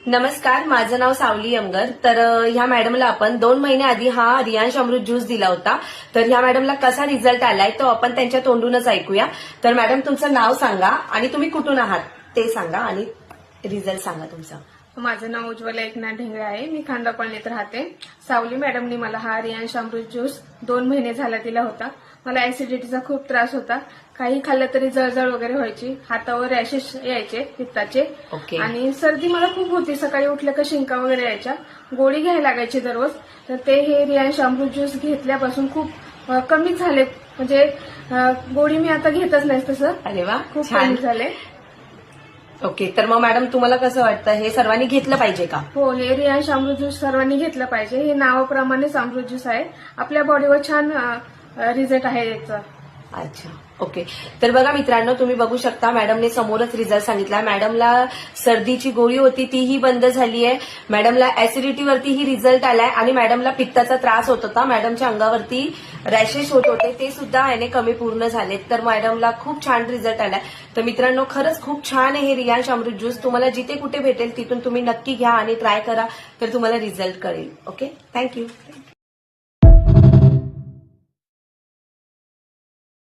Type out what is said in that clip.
नमस्कार, माझं नाव सावली यमगर. तर ह्या मॅडमला आपण 2 महिने आधी हा रियांश अमृत ज्यूस दिला होता. तर ह्या मॅडमला कसा रिझल्ट आलाय तो आपण त्यांच्या तोंडूनच ऐकूया. तर मॅडम, तुमचं नाव सांगा आणि तुम्ही कुठून आहात ते सांगा आणि रिझल्ट सांगा तुमचा. माझं नाव उज्ज्वला एकनाथ ढेंगळे आहे. मी खांदा कॉलनीत राहते. सावली मॅडमनी मला हा रियांश अमृत ज्यूस 2 महिने झाला दिला होता. मला ऍसिडिटीचा खूप त्रास होता. काही खाल्लं तरी जळजळ वगैरे व्हायची, हातावर रॅशेस यायचे पित्ताचे ओके. आणि सर्दी मला खूप होती. सकाळी उठलं का शिंका वगैरे यायच्या, गोळी घ्यायला लागायची दररोज. तर ते हे रियांश अमृत ज्यूस घेतल्यापासून खूप कमी झाले. म्हणजे गोळी मी आता घेतच नाही तसं. अरे वा, खूप छान. कमी झाले. ओके, तर मग मॅडम तुम्हाला कसं वाटतं, हे सर्वांनी घेतलं पाहिजे का? हो, हे रियांश अमृत ज्यूस सर्वांनी घेतलं पाहिजे. हे नावाप्रमाणेच अमृत ज्यूस आहे. आपल्या बॉडीवर छान रिझल्ट आहे याचा. अच्छा, ओके. तर बघा मित्रांनो, तुम्ही बघू शकता मॅडमने समोरच रिझल्ट सांगितला. मॅडमला सर्दीची गोळी होती तीही बंद झाली आहे. मॅडमला ऍसिडिटीवरतीही रिझल्ट आलाय आणि मॅडमला पित्ताचा त्रास होत होता. मॅडमच्या अंगावरती रॅशेस होत होते, ते सुद्धा याने कमी पूर्ण झालेत. तर मॅडमला खूप छान रिझल्ट आलाय. तर मित्रांनो, खरंच खूप छान आहे हे रियांश अमृत ज्यूस. तुम्हाला जिथे कुठे भेटेल तिथून तुम्ही नक्की घ्या आणि ट्राय करा, तर तुम्हाला रिझल्ट कळेल. Okay, thank you.